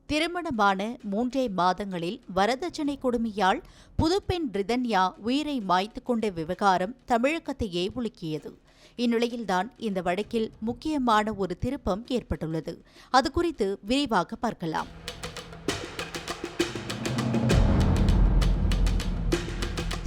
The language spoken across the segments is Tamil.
திருமணமான 3 மாதங்களில் வரதட்சணை கொடுமையால் புதுப்பெண் ரிதன்யா உயிரை மாய்த்துக் கொண்ட விவகாரம் தமிழகத்தையே உலுக்கியது. இந்நிலையில்தான் இந்த வழக்கில் முக்கியமான ஒரு திருப்பம் ஏற்பட்டுள்ளது. அது குறித்து விரிவாக பார்க்கலாம்.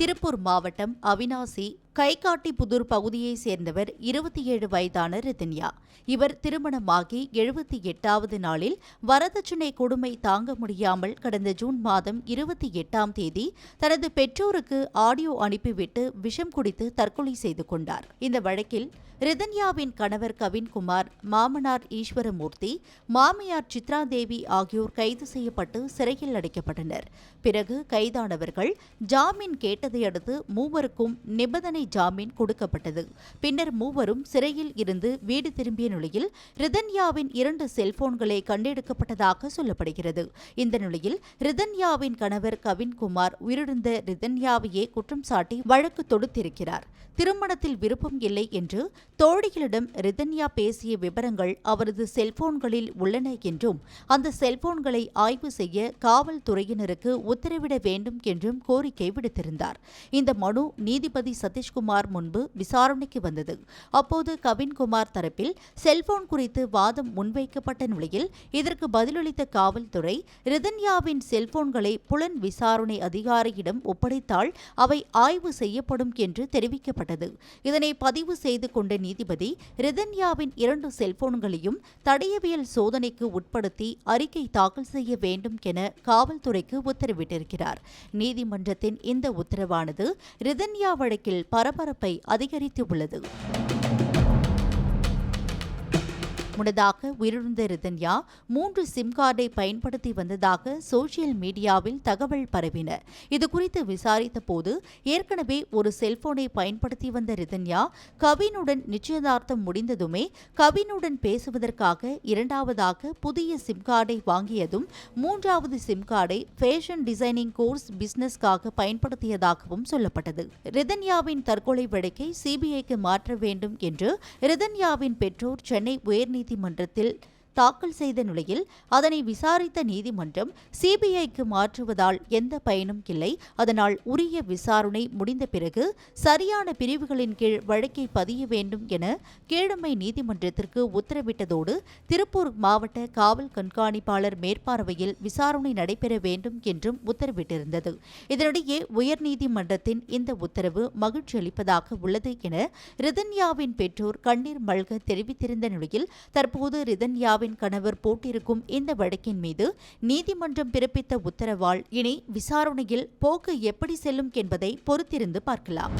திருப்பூர் மாவட்டம் அவிநாசி கைகாட்டிபுதூர் பகுதியைச் சேர்ந்தவர் 27 வயதான ரிதன்யா. இவர் திருமணமாகி 78வது நாளில் வரதட்சணை கொடுமை தாங்க முடியாமல் கடந்த ஜூன் மாதம் 28ஆம் தேதி தனது பெற்றோருக்கு ஆடியோ அனுப்பிவிட்டு விஷம் குடித்து தற்கொலை செய்து கொண்டார். இந்த வழக்கில் ரிதன்யாவின் கணவர் கவின்குமார், மாமனார் ஈஸ்வரமூர்த்தி, மாமியார் சித்ராதேவி ஆகியோர் கைது செய்யப்பட்டு சிறையில் அடைக்கப்பட்டனர். பிறகு கைதானவர்கள் ஜாமீன் கேட்டதையடுத்து மூவருக்கும் நிபந்தனை ஜாமீன் கொடுக்கப்பட்டது. பின்னர் மூவரும் சிறையில் இருந்து வீடு திரும்பிய நிலையில் ரிதன்யாவின் 2 செல்போன்களை கண்டெடுக்கப்பட்டதாக சொல்லப்படுகிறது. இந்த நிலையில் ரிதன்யாவின் கணவர் கவின்குமார் உயிரிழந்த ரிதன்யாவையே குற்றம் சாட்டி வழக்கு தொடுத்திருக்கிறார். திருமணத்தில் விருப்பம் இல்லை என்று தோழிகளிடம் ரிதன்யா பேசிய விவரங்கள் அவரது செல்போன்களில் உள்ளன என்றும் அந்த செல்போன்களை ஆய்வு செய்ய காவல்துறையினருக்கு உத்தரவிட வேண்டும் என்றும் கோரிக்கை விடுத்திருந்தார். இந்த மனு நீதிபதி சதீஷ்குமார் முன்பு விசாரணைக்கு வந்தது. அப்போது கவின்குமார் தரப்பில் செல்போன் குறித்து வாதம் முன்வைக்கப்பட்ட நிலையில் இதற்கு பதிலளித்த காவல்துறை ரிதன்யாவின் செல்போன்களை புலன் விசாரணை அதிகாரியிடம் ஒப்படைத்தால் அவை ஆய்வு செய்யப்படும் என்று தெரிவிக்கப்பட்டது. இதனை பதிவு செய்து கொண்ட நீதிபதி ரிதன்யாவின் 2 செல்போன்களையும் தடயவியல் சோதனைக்கு உட்படுத்தி அறிக்கை தாக்கல் செய்ய வேண்டும் என காவல்துறைக்கு உத்தரவிட்டிருக்கிறார். நீதிமன்றத்தின் இந்த உத்தரவானது ரிதன்யா வழக்கில் பரபரப்பை அதிகரித்துள்ளது. முன்னதாக உயிரிழந்த ரிதன்யா 3 சிம் கார்டை பயன்படுத்தி வந்ததாக சோசியல் மீடியாவில் தகவல் பரவின. இதுகுறித்து விசாரித்த போது ஏற்கனவே ஒரு செல்போனை பயன்படுத்தி வந்த ரிதன்யா கவினுடன் நிச்சயதார்த்தம் முடிந்ததுமே கவினுடன் பேசுவதற்காக 2வதாக புதிய சிம் கார்டை வாங்கியதும் 3வது சிம் கார்டை ஃபேஷன் டிசைனிங் கோர்ஸ் பிசினஸ்க்காக பயன்படுத்தியதாகவும் சொல்லப்பட்டது. ரிதன்யாவின் தற்கொலை வழக்கை சிபிஐக்கு மாற்ற வேண்டும் என்று ரிதன்யாவின் பெற்றோர் சென்னை உயர்நீதிமன்றத்தில் தாக்கல் செய்த நிலையில் அதனை விசாரித்த நீதிமன்றம் சிபிஐக்கு மாற்றுவதால் எந்த பயனும் இல்லை, அதனால் உரிய விசாரணை முடிந்த பிறகு சரியான பிரிவுகளின் கீழ் வழக்கை பதிய வேண்டும் என கீழமை நீதிமன்றத்திற்கு உத்தரவிட்டதோடு திருப்பூர் மாவட்ட காவல் கண்காணிப்பாளர் மேற்பார்வையில் விசாரணை நடைபெற வேண்டும் என்றும் உத்தரவிட்டிருந்தது. இதனிடையே உயர்நீதிமன்றத்தின் இந்த உத்தரவு மகிழ்ச்சி அளிப்பதாக உள்ளது என ரிதன்யாவின் பெற்றோர் கண்ணீர் மல்க தெரிவித்திருந்த நிலையில் தற்போது ரிதன்யாவின் கணவர் போட்டிருக்கும் இந்த வழக்கின் மீது நீதிமன்றம் பிறப்பித்த உத்தரவால் இனி விசாரணையில் போக்கு எப்படி செல்லும் என்பதை பொறுத்திருந்து பார்க்கலாம்.